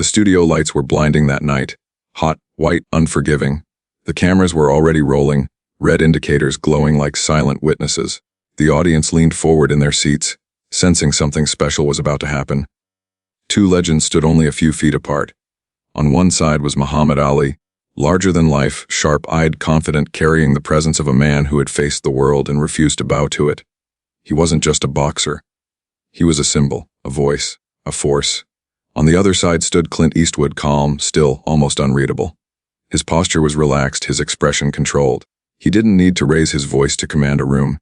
The studio lights were blinding that night. Hot, white, unforgiving. The cameras were already rolling, red indicators glowing like silent witnesses. The audience leaned forward in their seats, sensing something special was about to happen. Two legends stood only a few feet apart. On one side was Muhammad Ali, larger than life, sharp-eyed, confident, carrying the presence of a man who had faced the world and refused to bow to it. He wasn't just a boxer. He was a symbol, a voice, a force. On the other side stood Clint Eastwood, calm, still, almost unreadable. His posture was relaxed, his expression controlled. He didn't need to raise his voice to command a room.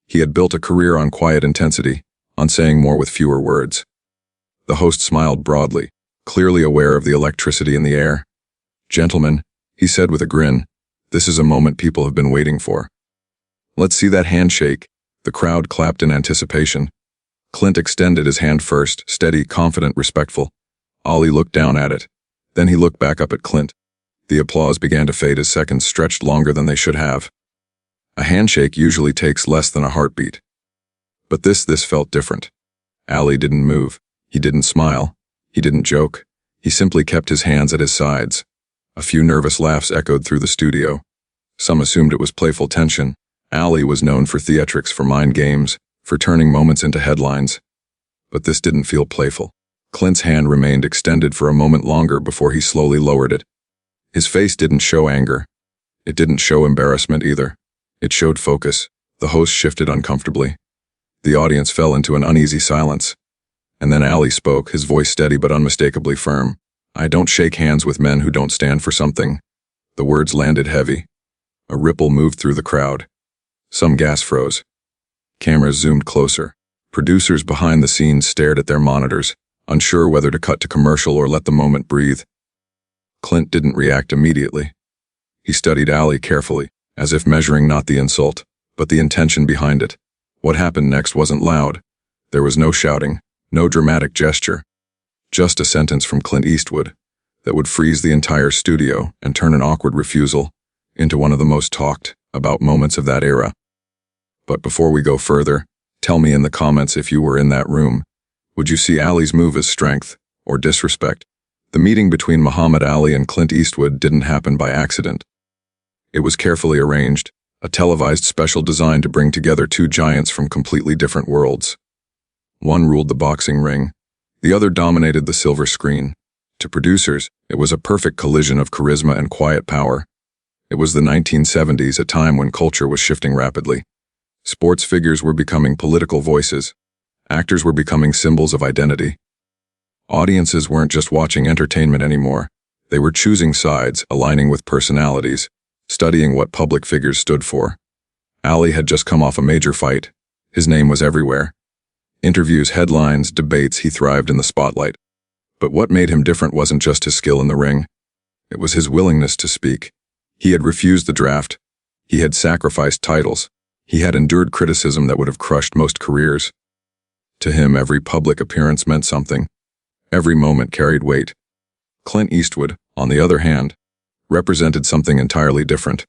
He had built a career on quiet intensity, on saying more with fewer words. The host smiled broadly, clearly aware of the electricity in the air. "Gentlemen," he said with a grin, "this is a moment people have been waiting for. Let's see that handshake." The crowd clapped in anticipation. Clint extended his hand first, steady, confident, respectful. Ali looked down at it. Then he looked back up at Clint. The applause began to fade as seconds stretched longer than they should have. A handshake usually takes less than a heartbeat. But this felt different. Ali didn't move. He didn't smile. He didn't joke. He simply kept his hands at his sides. A few nervous laughs echoed through the studio. Some assumed it was playful tension. Ali was known for theatrics, for mind games, for turning moments into headlines. But this didn't feel playful. Clint's hand remained extended for a moment longer before he slowly lowered it. His face didn't show anger. It didn't show embarrassment either. It showed focus. The host shifted uncomfortably. The audience fell into an uneasy silence. And then Ali spoke, his voice steady but unmistakably firm. "I don't shake hands with men who don't stand for something." The words landed heavy. A ripple moved through the crowd. Some gas froze. Cameras zoomed closer. Producers behind the scenes stared at their monitors, unsure whether to cut to commercial or let the moment breathe. Clint didn't react immediately. He studied Ali carefully, as if measuring not the insult, but the intention behind it. What happened next wasn't loud. There was no shouting, no dramatic gesture. Just a sentence from Clint Eastwood that would freeze the entire studio and turn an awkward refusal into one of the most talked about moments of that era. But before we go further, tell me in the comments if you were in that room. Would you see Ali's move as strength or disrespect? The meeting between Muhammad Ali and Clint Eastwood didn't happen by accident. It was carefully arranged, a televised special designed to bring together two giants from completely different worlds. One ruled the boxing ring, the other dominated the silver screen. To producers, it was a perfect collision of charisma and quiet power. It was the 1970s, a time when culture was shifting rapidly. Sports figures were becoming political voices. Actors were becoming symbols of identity. Audiences weren't just watching entertainment anymore. They were choosing sides, aligning with personalities, studying what public figures stood for. Ali had just come off a major fight. His name was everywhere. Interviews, headlines, debates, he thrived in the spotlight. But what made him different wasn't just his skill in the ring. It was his willingness to speak. He had refused the draft. He had sacrificed titles. He had endured criticism that would have crushed most careers. To him, every public appearance meant something. Every moment carried weight. Clint Eastwood, on the other hand, represented something entirely different.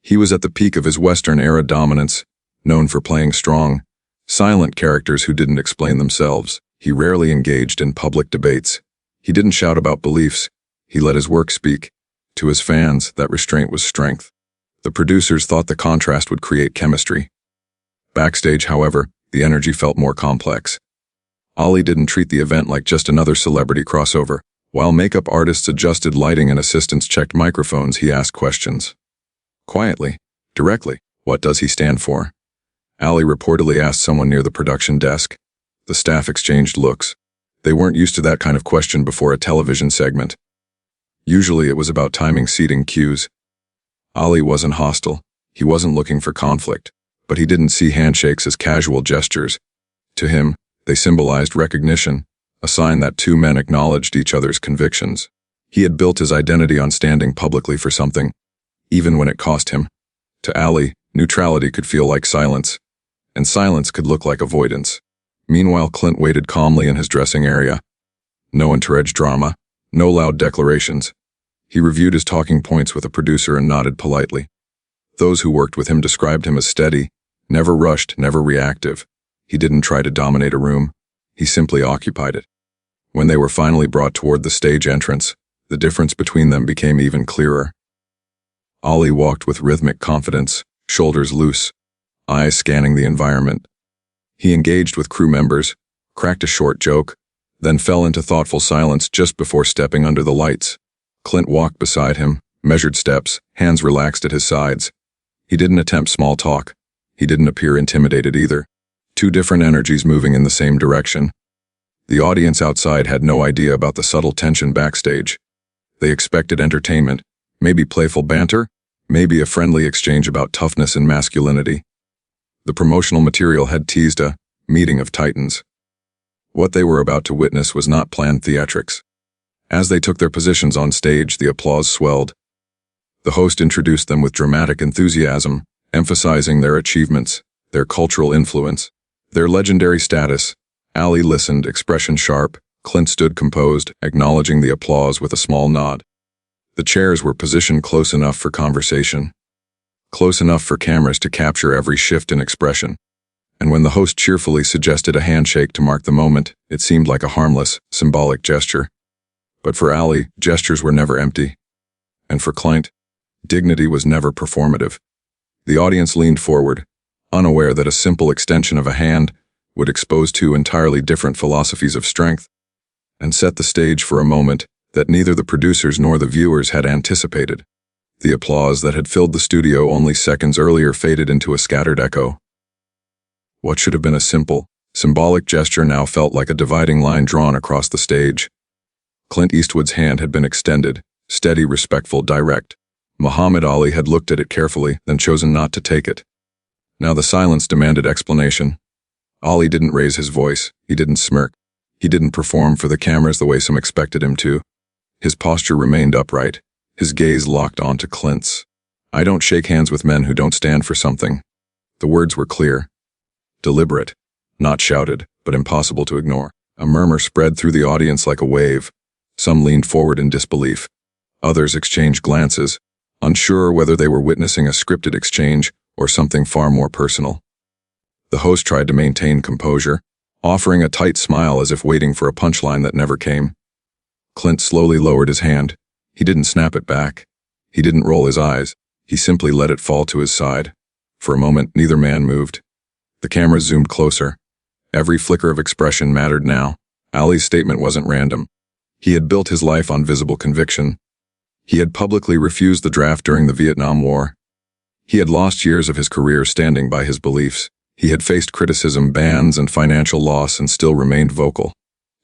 He was at the peak of his Western-era dominance, known for playing strong, silent characters who didn't explain themselves. He rarely engaged in public debates. He didn't shout about beliefs. He let his work speak. To his fans, that restraint was strength. The producers thought the contrast would create chemistry. Backstage, however, the energy felt more complex. Ali didn't treat the event like just another celebrity crossover. While makeup artists adjusted lighting and assistants checked microphones, he asked questions. Quietly, directly, what does he stand for? Ali reportedly asked someone near the production desk. The staff exchanged looks. They weren't used to that kind of question before a television segment. Usually it was about timing, seating, cues. Ali wasn't hostile. He wasn't looking for conflict. But he didn't see handshakes as casual gestures. To him, they symbolized recognition, a sign that two men acknowledged each other's convictions. He had built his identity on standing publicly for something, even when it cost him. To Ali, neutrality could feel like silence, and silence could look like avoidance. Meanwhile, Clint waited calmly in his dressing area. No entourage drama, no loud declarations. He reviewed his talking points with a producer and nodded politely. Those who worked with him described him as steady, never rushed, never reactive. He didn't try to dominate a room. He simply occupied it. When they were finally brought toward the stage entrance, the difference between them became even clearer. Ali walked with rhythmic confidence, shoulders loose, eyes scanning the environment. He engaged with crew members, cracked a short joke, then fell into thoughtful silence just before stepping under the lights. Clint walked beside him, measured steps, hands relaxed at his sides. He didn't attempt small talk. He didn't appear intimidated either. Two different energies moving in the same direction. The audience outside had no idea about the subtle tension backstage. They expected entertainment, maybe playful banter, maybe a friendly exchange about toughness and masculinity. The promotional material had teased a meeting of titans. What they were about to witness was not planned theatrics. As they took their positions on stage, the applause swelled. The host introduced them with dramatic enthusiasm, emphasizing their achievements, their cultural influence, their legendary status. Ali listened, expression sharp. Clint stood composed, acknowledging the applause with a small nod. The chairs were positioned close enough for conversation, close enough for cameras to capture every shift in expression. And when the host cheerfully suggested a handshake to mark the moment, it seemed like a harmless, symbolic gesture. But for Ali, gestures were never empty. And for Clint, dignity was never performative. The audience leaned forward, unaware that a simple extension of a hand would expose two entirely different philosophies of strength, and set the stage for a moment that neither the producers nor the viewers had anticipated. The applause that had filled the studio only seconds earlier faded into a scattered echo. What should have been a simple, symbolic gesture now felt like a dividing line drawn across the stage. Clint Eastwood's hand had been extended, steady, respectful, direct. Muhammad Ali had looked at it carefully, then chosen not to take it. Now the silence demanded explanation. Ali didn't raise his voice, he didn't smirk. He didn't perform for the cameras the way some expected him to. His posture remained upright, his gaze locked onto Clint's. "I don't shake hands with men who don't stand for something." The words were clear, deliberate, not shouted, but impossible to ignore. A murmur spread through the audience like a wave. Some leaned forward in disbelief. Others exchanged glances, unsure whether they were witnessing a scripted exchange or something far more personal. The host tried to maintain composure, offering a tight smile as if waiting for a punchline that never came. Clint slowly lowered his hand. He didn't snap it back. He didn't roll his eyes. He simply let it fall to his side. For a moment, neither man moved. The cameras zoomed closer. Every flicker of expression mattered now. Ali's statement wasn't random. He had built his life on visible conviction. He had publicly refused the draft during the Vietnam War. He had lost years of his career standing by his beliefs. He had faced criticism, bans, and financial loss and still remained vocal.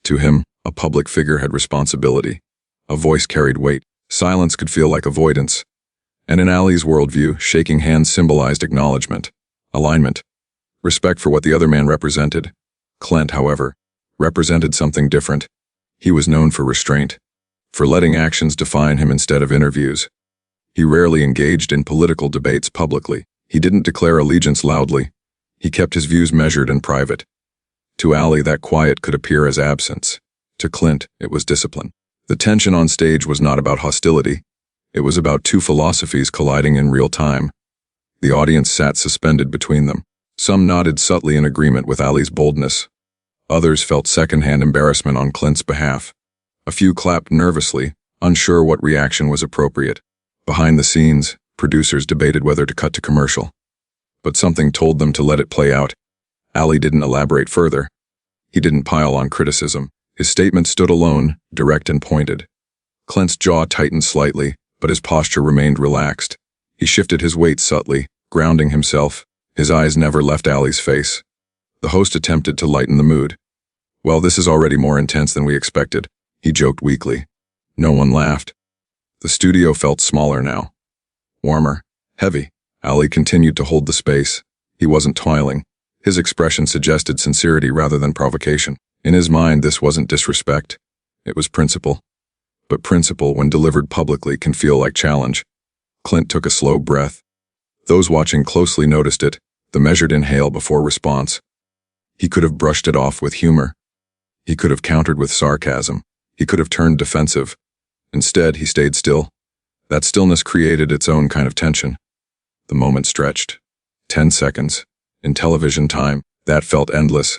To him, a public figure had responsibility. A voice carried weight. Silence could feel like avoidance. And in Ali's worldview, shaking hands symbolized acknowledgement, alignment, respect for what the other man represented. Clint, however, represented something different. He was known for restraint, for letting actions define him instead of interviews. He rarely engaged in political debates publicly. He didn't declare allegiance loudly. He kept his views measured and private. To Ali, that quiet could appear as absence. To Clint, it was discipline. The tension on stage was not about hostility. It was about two philosophies colliding in real time. The audience sat suspended between them. Some nodded subtly in agreement with Ali's boldness. Others felt secondhand embarrassment on Clint's behalf. A few clapped nervously, unsure what reaction was appropriate. Behind the scenes, producers debated whether to cut to commercial. But something told them to let it play out. Ali didn't elaborate further. He didn't pile on criticism. His statement stood alone, direct and pointed. Clint's jaw tightened slightly, but his posture remained relaxed. He shifted his weight subtly, grounding himself. His eyes never left Ali's face. The host attempted to lighten the mood. "Well, this is already more intense than we expected," he joked weakly. No one laughed. The studio felt smaller now. Warmer, heavy. Ali continued to hold the space. He wasn't toiling. His expression suggested sincerity rather than provocation. In his mind, this wasn't disrespect. It was principle. But principle, when delivered publicly, can feel like challenge. Clint took a slow breath. Those watching closely noticed it, the measured inhale before response. He could have brushed it off with humor. He could have countered with sarcasm. He could have turned defensive. Instead, he stayed still. That stillness created its own kind of tension. The moment stretched. 10 seconds. In television time, that felt endless.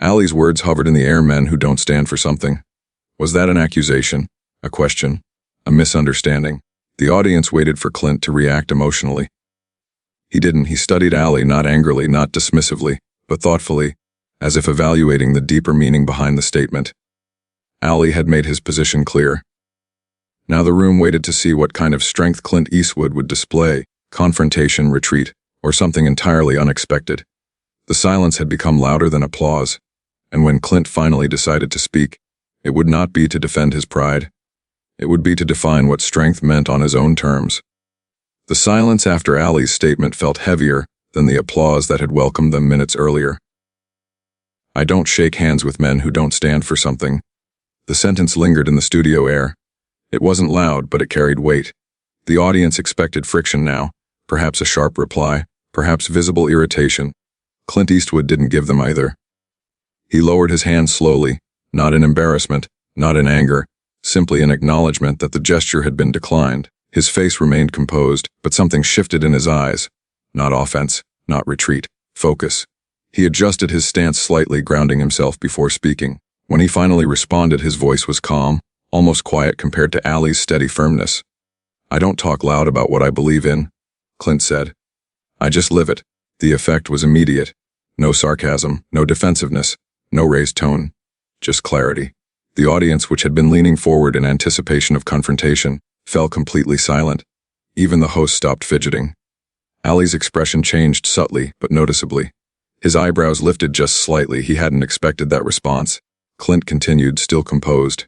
Ali's words hovered in the air. Men who don't stand for something. Was that an accusation? A question? A misunderstanding? The audience waited for Clint to react emotionally. He didn't. He studied Ali, not angrily, not dismissively, but thoughtfully, as if evaluating the deeper meaning behind the statement. Ali had made his position clear. Now the room waited to see what kind of strength Clint Eastwood would display: confrontation, retreat, or something entirely unexpected. The silence had become louder than applause, and when Clint finally decided to speak, it would not be to defend his pride. It would be to define what strength meant on his own terms. The silence after Ali's statement felt heavier than the applause that had welcomed them minutes earlier. "I don't shake hands with men who don't stand for something." The sentence lingered in the studio air. It wasn't loud, but it carried weight. The audience expected friction now, perhaps a sharp reply, perhaps visible irritation. Clint Eastwood didn't give them either. He lowered his hand slowly, not in embarrassment, not in anger, simply in acknowledgement that the gesture had been declined. His face remained composed, but something shifted in his eyes. Not offense, not retreat, focus. He adjusted his stance slightly, grounding himself before speaking. When he finally responded, his voice was calm, almost quiet compared to Ali's steady firmness. "I don't talk loud about what I believe in," Clint said. "I just live it." The effect was immediate. No sarcasm, no defensiveness, no raised tone. Just clarity. The audience, which had been leaning forward in anticipation of confrontation, fell completely silent. Even the host stopped fidgeting. Ali's expression changed subtly, but noticeably. His eyebrows lifted just slightly. He hadn't expected that response. Clint continued, still composed.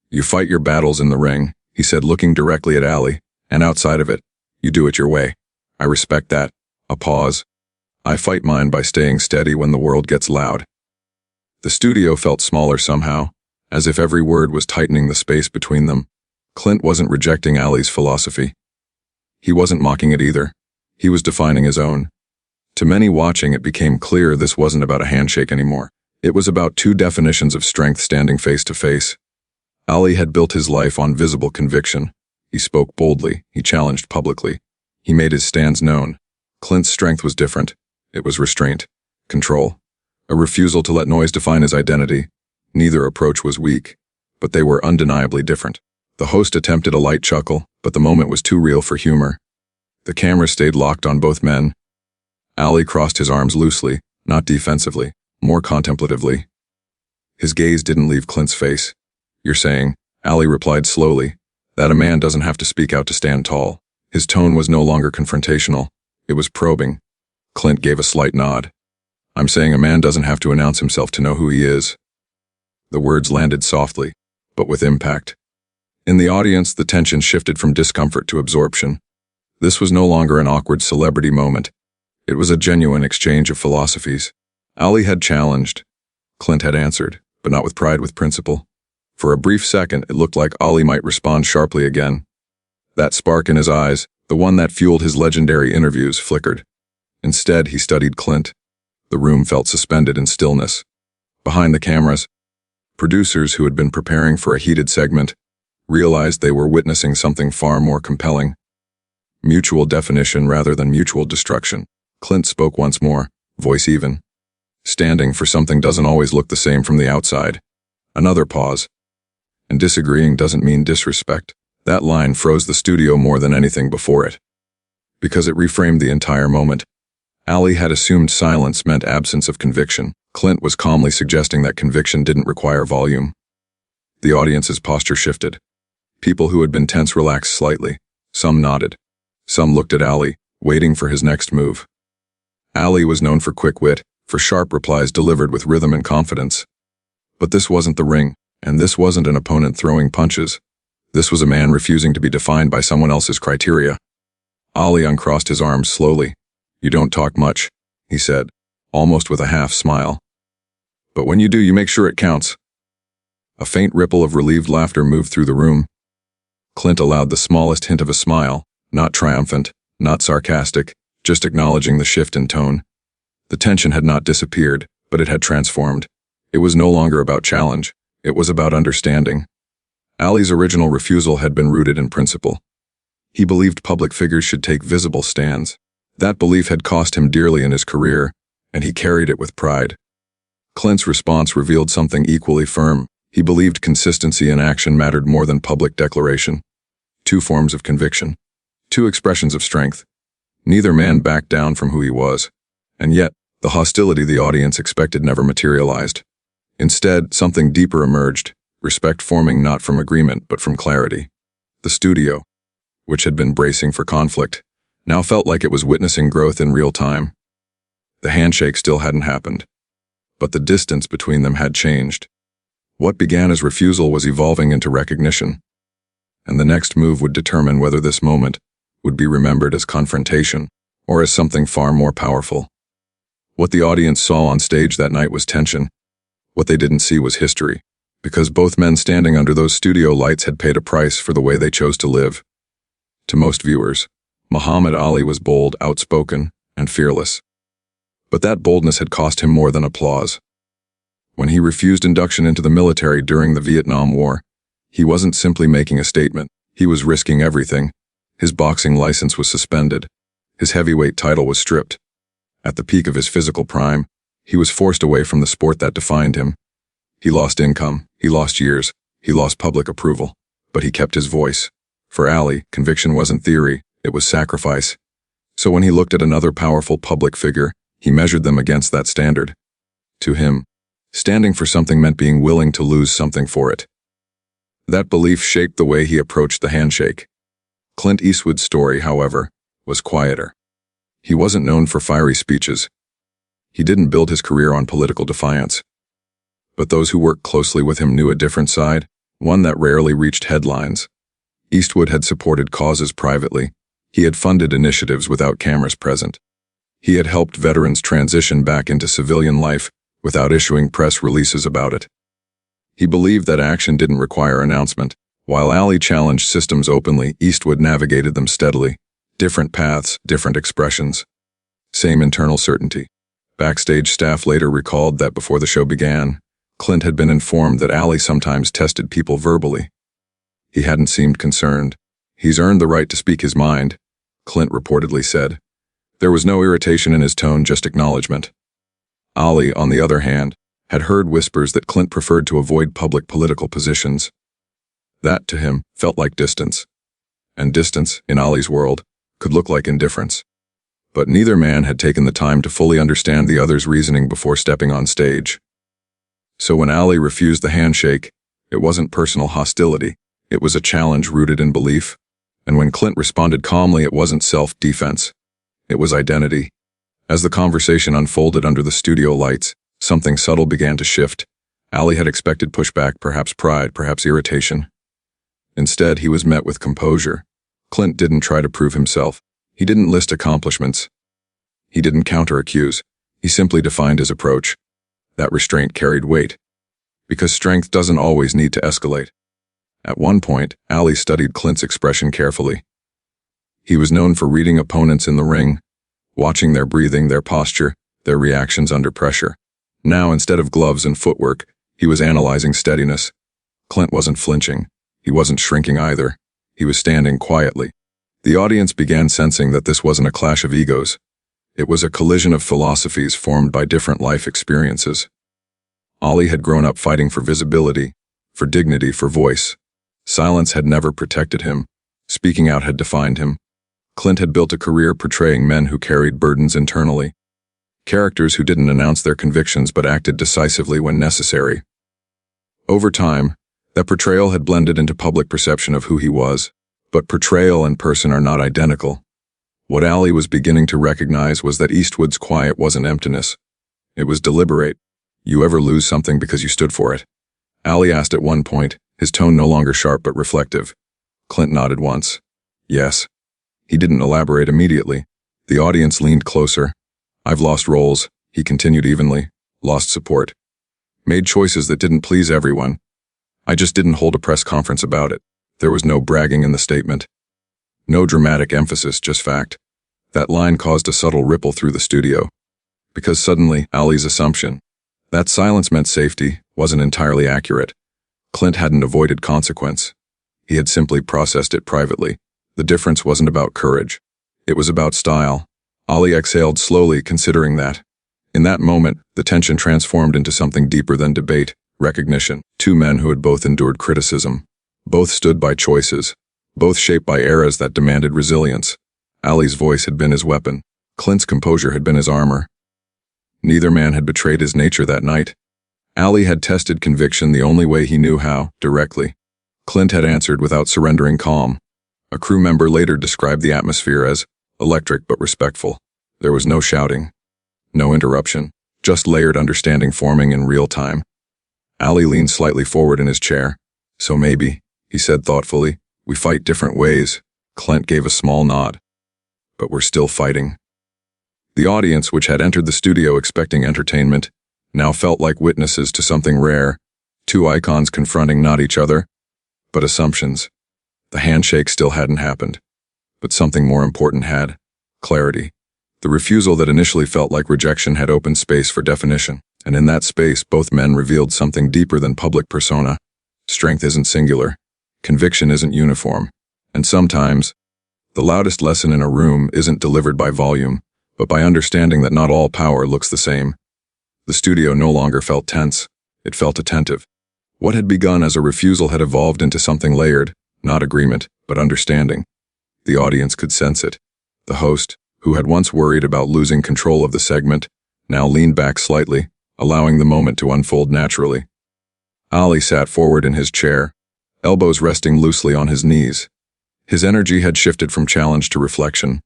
"You fight your battles in the ring," he said, looking directly at Ali, "and outside of it, you do it your way. I respect that." A pause. "I fight mine by staying steady when the world gets loud." The studio felt smaller somehow, as if every word was tightening the space between them. Clint wasn't rejecting Ali's philosophy. He wasn't mocking it either. He was defining his own. To many watching, it became clear this wasn't about a handshake anymore. It was about two definitions of strength standing face to face. Ali had built his life on visible conviction. He spoke boldly. He challenged publicly. He made his stands known. Clint's strength was different. It was restraint, control, a refusal to let noise define his identity. Neither approach was weak, but they were undeniably different. The host attempted a light chuckle, but the moment was too real for humor. The camera stayed locked on both men. Ali crossed his arms loosely, not defensively, more contemplatively. His gaze didn't leave Clint's face. "You're saying," Ali replied slowly, "that a man doesn't have to speak out to stand tall." His tone was no longer confrontational. It was probing. Clint gave a slight nod. "I'm saying a man doesn't have to announce himself to know who he is." The words landed softly, but with impact. In the audience, the tension shifted from discomfort to absorption. This was no longer an awkward celebrity moment. It was a genuine exchange of philosophies. Ali had challenged. Clint had answered, but not with pride, with principle. For a brief second, it looked like Ali might respond sharply again. That spark in his eyes, the one that fueled his legendary interviews, flickered. Instead, he studied Clint. The room felt suspended in stillness. Behind the cameras, producers who had been preparing for a heated segment realized they were witnessing something far more compelling. Mutual definition rather than mutual destruction. Clint spoke once more, voice even. "Standing for something doesn't always look the same from the outside." Another pause. "And disagreeing doesn't mean disrespect." That line froze the studio more than anything before it, because it reframed the entire moment. Ali had assumed silence meant absence of conviction. Clint was calmly suggesting that conviction didn't require volume. The audience's posture shifted. People who had been tense relaxed slightly. Some nodded. Some looked at Ali, waiting for his next move. Ali was known for quick wit, for sharp replies delivered with rhythm and confidence. But this wasn't the ring, and this wasn't an opponent throwing punches. This was a man refusing to be defined by someone else's criteria. Ali uncrossed his arms slowly. "You don't talk much," he said, almost with a half smile. "But when you do, you make sure it counts." A faint ripple of relieved laughter moved through the room. Clint allowed the smallest hint of a smile, not triumphant, not sarcastic, just acknowledging the shift in tone. The tension had not disappeared, but it had transformed. It was no longer about challenge. It was about understanding. Ali's original refusal had been rooted in principle. He believed public figures should take visible stands. That belief had cost him dearly in his career, and he carried it with pride. Clint's response revealed something equally firm. He believed consistency in action mattered more than public declaration. Two forms of conviction. Two expressions of strength. Neither man backed down from who he was. And yet, the hostility the audience expected never materialized. Instead, something deeper emerged, respect forming not from agreement but from clarity. The studio, which had been bracing for conflict, now felt like it was witnessing growth in real time. The handshake still hadn't happened, but the distance between them had changed. What began as refusal was evolving into recognition, and the next move would determine whether this moment would be remembered as confrontation or as something far more powerful. What the audience saw on stage that night was tension. What they didn't see was history, because both men standing under those studio lights had paid a price for the way they chose to live. To most viewers, Muhammad Ali was bold, outspoken, and fearless. But that boldness had cost him more than applause. When he refused induction into the military during the Vietnam War, he wasn't simply making a statement, he was risking everything. His boxing license was suspended. His heavyweight title was stripped. At the peak of his physical prime, he was forced away from the sport that defined him. He lost income, he lost years, he lost public approval, but he kept his voice. For Ali, conviction wasn't theory, it was sacrifice. So when he looked at another powerful public figure, he measured them against that standard. To him, standing for something meant being willing to lose something for it. That belief shaped the way he approached the handshake. Clint Eastwood's story, however, was quieter. He wasn't known for fiery speeches. He didn't build his career on political defiance. But those who worked closely with him knew a different side, one that rarely reached headlines. Eastwood had supported causes privately. He had funded initiatives without cameras present. He had helped veterans transition back into civilian life without issuing press releases about it. He believed that action didn't require announcement. While Ali challenged systems openly, Eastwood navigated them steadily. Different paths, different expressions. Same internal certainty. Backstage staff later recalled that before the show began, Clint had been informed that Ali sometimes tested people verbally. He hadn't seemed concerned. "He's earned the right to speak his mind," Clint reportedly said. There was no irritation in his tone, just acknowledgement. Ali, on the other hand, had heard whispers that Clint preferred to avoid public political positions. That, to him, felt like distance. And distance, in Ali's world, could look like indifference. But neither man had taken the time to fully understand the other's reasoning before stepping on stage. So when Ali refused the handshake, it wasn't personal hostility, it was a challenge rooted in belief. And when Clint responded calmly, it wasn't self-defense, it was identity. As the conversation unfolded under the studio lights, something subtle began to shift. Ali had expected pushback, perhaps pride, perhaps irritation. Instead, he was met with composure. Clint didn't try to prove himself. He didn't list accomplishments. He didn't counter-accuse. He simply defined his approach. That restraint carried weight, because strength doesn't always need to escalate. At one point, Ali studied Clint's expression carefully. He was known for reading opponents in the ring, watching their breathing, their posture, their reactions under pressure. Now, instead of gloves and footwork, he was analyzing steadiness. Clint wasn't flinching. He wasn't shrinking either. He was standing quietly. The audience began sensing that this wasn't a clash of egos. It was a collision of philosophies formed by different life experiences. Ali had grown up fighting for visibility, for dignity, for voice. Silence had never protected him. Speaking out had defined him. Clint had built a career portraying men who carried burdens internally. Characters who didn't announce their convictions but acted decisively when necessary. Over time, that portrayal had blended into public perception of who he was. But portrayal and person are not identical. What Ali was beginning to recognize was that Eastwood's quiet wasn't emptiness. It was deliberate. "You ever lose something because you stood for it?" Ali asked at one point, his tone no longer sharp but reflective. Clint nodded once. Yes. He didn't elaborate immediately. The audience leaned closer. "I've lost roles," he continued evenly, "lost support. Made choices that didn't please everyone. I just didn't hold a press conference about it." There was no bragging in the statement. No dramatic emphasis, just fact. That line caused a subtle ripple through the studio. Because suddenly, Ali's assumption that silence meant safety wasn't entirely accurate. Clint hadn't avoided consequence. He had simply processed it privately. The difference wasn't about courage. It was about style. Ali exhaled slowly, considering that. In that moment, the tension transformed into something deeper than debate, recognition. Two men who had both endured criticism. Both stood by choices. Both shaped by eras that demanded resilience. Ali's voice had been his weapon. Clint's composure had been his armor. Neither man had betrayed his nature that night. Ali had tested conviction the only way he knew how, directly. Clint had answered without surrendering calm. A crew member later described the atmosphere as electric but respectful. There was no shouting, no interruption, just layered understanding forming in real time. Ali leaned slightly forward in his chair. So maybe, he said thoughtfully, we fight different ways. Clint gave a small nod. But we're still fighting. The audience, which had entered the studio expecting entertainment, now felt like witnesses to something rare, two icons confronting not each other, but assumptions. The handshake still hadn't happened, but something more important had: clarity. The refusal that initially felt like rejection had opened space for definition, and in that space both men revealed something deeper than public persona. Strength isn't singular, conviction isn't uniform, and sometimes, the loudest lesson in a room isn't delivered by volume, but by understanding that not all power looks the same. The studio no longer felt tense, it felt attentive. What had begun as a refusal had evolved into something layered, not agreement, but understanding. The audience could sense it. The host, who had once worried about losing control of the segment, now leaned back slightly, allowing the moment to unfold naturally. Ali sat forward in his chair, elbows resting loosely on his knees. His energy had shifted from challenge to reflection.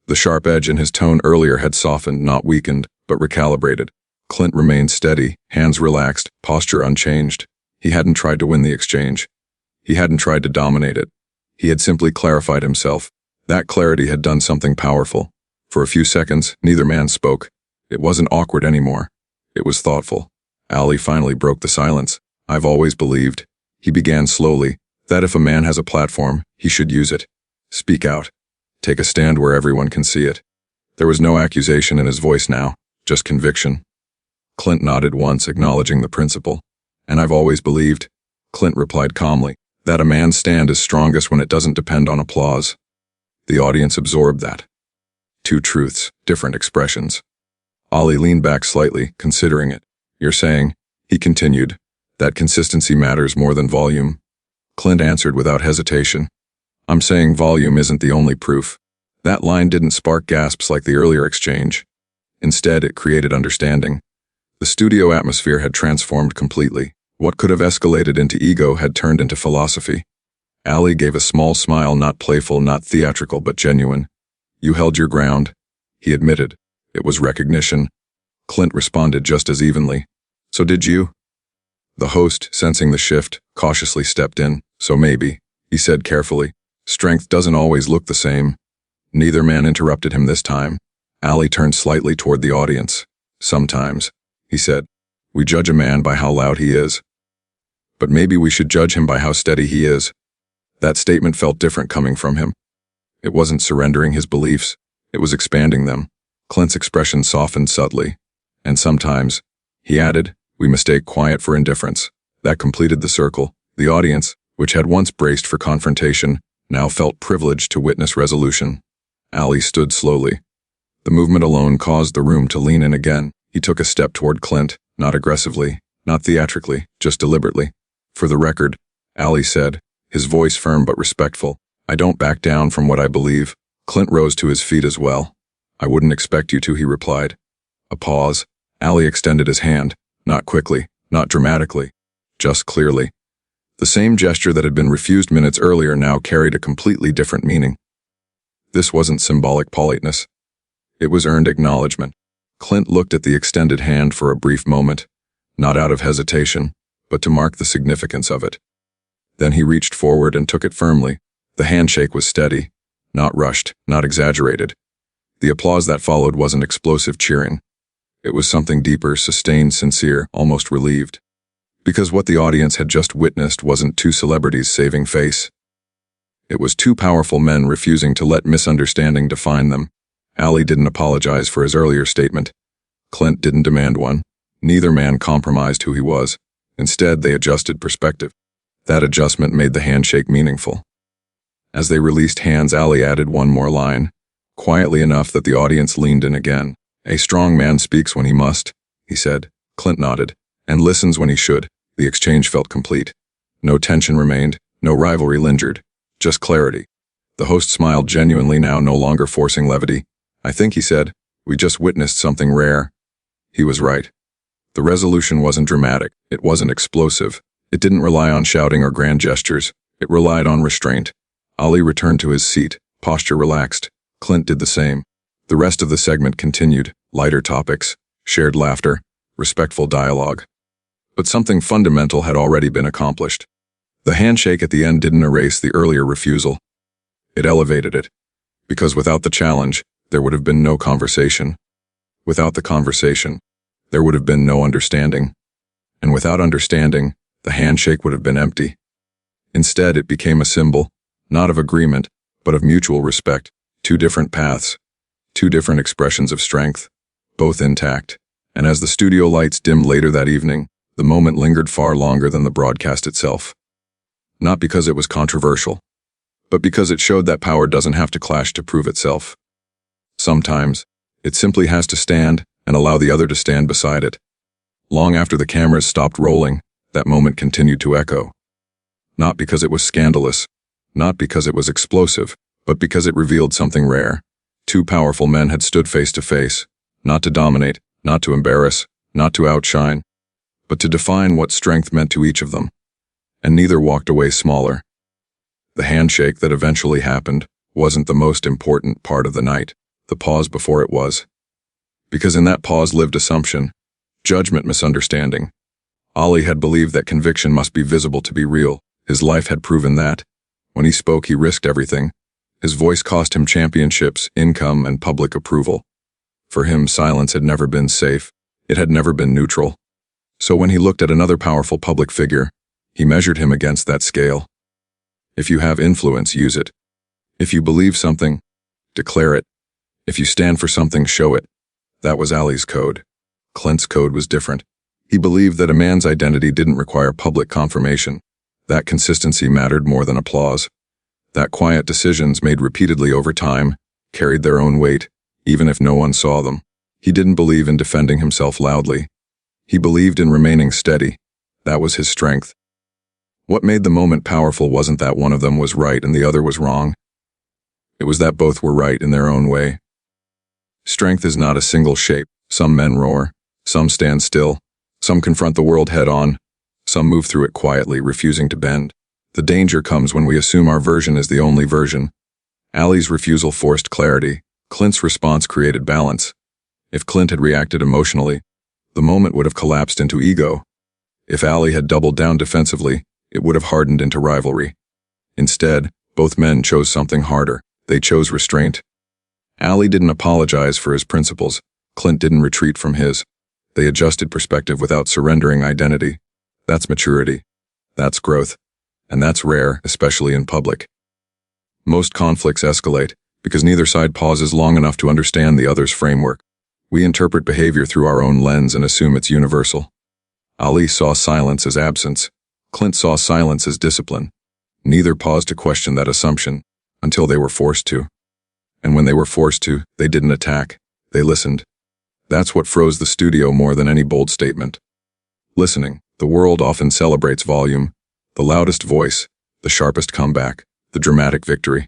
The sharp edge in his tone earlier had softened, not weakened, but recalibrated. Clint remained steady, hands relaxed, posture unchanged. He hadn't tried to win the exchange. He hadn't tried to dominate it. He had simply clarified himself. That clarity had done something powerful. For a few seconds, neither man spoke. It wasn't awkward anymore. It was thoughtful. Ali finally broke the silence. I've always believed, he began slowly, that if a man has a platform, he should use it. Speak out. Take a stand where everyone can see it. There was no accusation in his voice now, just conviction. Clint nodded once, acknowledging the principle. And I've always believed, Clint replied calmly, that a man's stand is strongest when it doesn't depend on applause. The audience absorbed that. Two truths, different expressions. Ali leaned back slightly, considering it. You're saying, he continued, that consistency matters more than volume? Clint answered without hesitation. I'm saying volume isn't the only proof. That line didn't spark gasps like the earlier exchange. Instead, it created understanding. The studio atmosphere had transformed completely. What could have escalated into ego had turned into philosophy. Ali gave a small smile, not playful, not theatrical, but genuine. You held your ground, he admitted. It was recognition. Clint responded just as evenly. So did you? The host, sensing the shift, cautiously stepped in. So maybe, he said carefully. Strength doesn't always look the same. Neither man interrupted him this time. Ali turned slightly toward the audience. Sometimes, he said, we judge a man by how loud he is. But maybe we should judge him by how steady he is. That statement felt different coming from him. It wasn't surrendering his beliefs, it was expanding them. Clint's expression softened subtly. And sometimes, he added, we mistake quiet for indifference. That completed the circle. The audience, which had once braced for confrontation, now felt privileged to witness resolution. Ali stood slowly. The movement alone caused the room to lean in again. He took a step toward Clint, not aggressively, not theatrically, just deliberately. For the record, Ali said, his voice firm but respectful, I don't back down from what I believe. Clint rose to his feet as well. I wouldn't expect you to, he replied. A pause. Ali extended his hand, not quickly, not dramatically, just clearly. The same gesture that had been refused minutes earlier now carried a completely different meaning. This wasn't symbolic politeness. It was earned acknowledgement. Clint looked at the extended hand for a brief moment, not out of hesitation, but to mark the significance of it. Then he reached forward and took it firmly. The handshake was steady, not rushed, not exaggerated. The applause that followed wasn't explosive cheering. It was something deeper, sustained, sincere, almost relieved. Because what the audience had just witnessed wasn't two celebrities saving face. It was two powerful men refusing to let misunderstanding define them. Ali didn't apologize for his earlier statement. Clint didn't demand one. Neither man compromised who he was. Instead, they adjusted perspective. That adjustment made the handshake meaningful. As they released hands, Ali added one more line, quietly enough that the audience leaned in again. A strong man speaks when he must, he said. Clint nodded, and listens when he should. The exchange felt complete. No tension remained, no rivalry lingered, just clarity. The host smiled genuinely now, no longer forcing levity. "I think," he said, "we just witnessed something rare." He was right. The resolution wasn't dramatic, it wasn't explosive. It didn't rely on shouting or grand gestures. It relied on restraint. Ali returned to his seat, posture relaxed. Clint did the same. The rest of the segment continued, lighter topics, shared laughter, respectful dialogue. But something fundamental had already been accomplished. The handshake at the end didn't erase the earlier refusal. It elevated it. Because without the challenge, there would have been no conversation. Without the conversation, there would have been no understanding. And without understanding, the handshake would have been empty. Instead, it became a symbol, not of agreement, but of mutual respect. Two different paths, two different expressions of strength, both intact. And as the studio lights dimmed later that evening, the moment lingered far longer than the broadcast itself. Not because it was controversial, but because it showed that power doesn't have to clash to prove itself. Sometimes, it simply has to stand and allow the other to stand beside it. Long after the cameras stopped rolling, that moment continued to echo. Not because it was scandalous, not because it was explosive, but because it revealed something rare. Two powerful men had stood face to face, not to dominate, not to embarrass, not to outshine, but to define what strength meant to each of them. And neither walked away smaller. The handshake that eventually happened wasn't the most important part of the night, the pause before it was. Because in that pause lived assumption, judgment, misunderstanding. Ali had believed that conviction must be visible to be real. His life had proven that. When he spoke, he risked everything. His voice cost him championships, income, and public approval. For him, silence had never been safe. It had never been neutral. So when he looked at another powerful public figure, he measured him against that scale. If you have influence, use it. If you believe something, declare it. If you stand for something, show it. That was Ali's code. Clint's code was different. He believed that a man's identity didn't require public confirmation. That consistency mattered more than applause. That quiet decisions made repeatedly over time carried their own weight, even if no one saw them. He didn't believe in defending himself loudly. He believed in remaining steady. That was his strength. What made the moment powerful wasn't that one of them was right and the other was wrong. It was that both were right in their own way. Strength is not a single shape. Some men roar. Some stand still. Some confront the world head-on. Some move through it quietly, refusing to bend. The danger comes when we assume our version is the only version. Ali's refusal forced clarity. Clint's response created balance. If Clint had reacted emotionally, the moment would have collapsed into ego. If Ali had doubled down defensively, it would have hardened into rivalry. Instead, both men chose something harder. They chose restraint. Ali didn't apologize for his principles. Clint didn't retreat from his. They adjusted perspective without surrendering identity. That's maturity. That's growth. And that's rare, especially in public. Most conflicts escalate because neither side pauses long enough to understand the other's framework. We interpret behavior through our own lens and assume it's universal. Ali saw silence as absence. Clint saw silence as discipline. Neither paused to question that assumption until they were forced to. And when they were forced to, they didn't attack. They listened. That's what froze the studio more than any bold statement. Listening. The world often celebrates volume, the loudest voice, the sharpest comeback, the dramatic victory.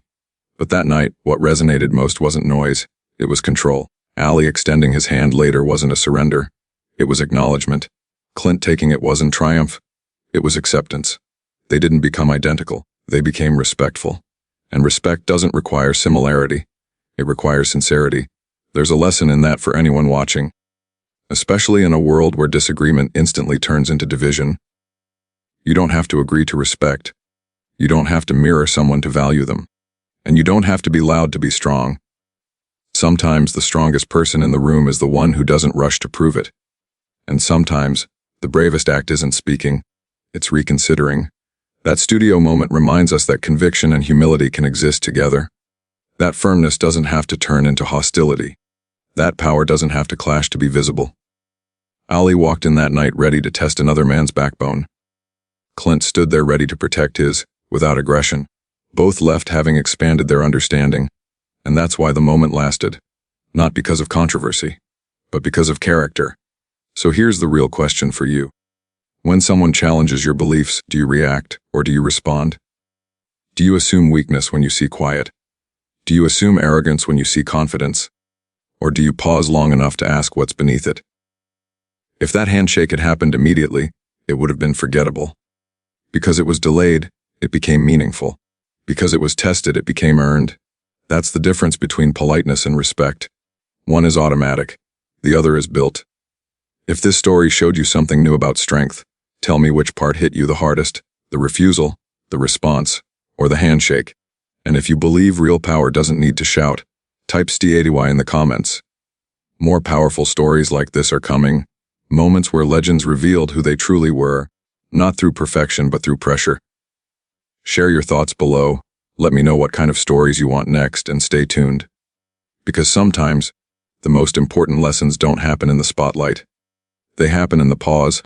But that night, what resonated most wasn't noise, it was control. Ali extending his hand later wasn't a surrender. It was acknowledgement. Clint taking it wasn't triumph. It was acceptance. They didn't become identical. They became respectful. And respect doesn't require similarity. It requires sincerity. There's a lesson in that for anyone watching. Especially in a world where disagreement instantly turns into division. You don't have to agree to respect. You don't have to mirror someone to value them. And you don't have to be loud to be strong. Sometimes the strongest person in the room is the one who doesn't rush to prove it. And sometimes, the bravest act isn't speaking, it's reconsidering. That studio moment reminds us that conviction and humility can exist together. That firmness doesn't have to turn into hostility. That power doesn't have to clash to be visible. Ali walked in that night ready to test another man's backbone. Clint stood there ready to protect his, without aggression. Both left having expanded their understanding. And that's why the moment lasted. Not because of controversy, but because of character. So here's the real question for you. When someone challenges your beliefs, do you react or do you respond? Do you assume weakness when you see quiet? Do you assume arrogance when you see confidence? Or do you pause long enough to ask what's beneath it? If that handshake had happened immediately, it would have been forgettable. Because it was delayed, it became meaningful. Because it was tested, it became earned. That's the difference between politeness and respect. One is automatic, the other is built. If this story showed you something new about strength, tell me which part hit you the hardest, the refusal, the response, or the handshake. And if you believe real power doesn't need to shout, type ST80Y in the comments. More powerful stories like this are coming, moments where legends revealed who they truly were, not through perfection but through pressure. Share your thoughts below, let me know what kind of stories you want next, and stay tuned. Because sometimes, the most important lessons don't happen in the spotlight. They happen in the pause.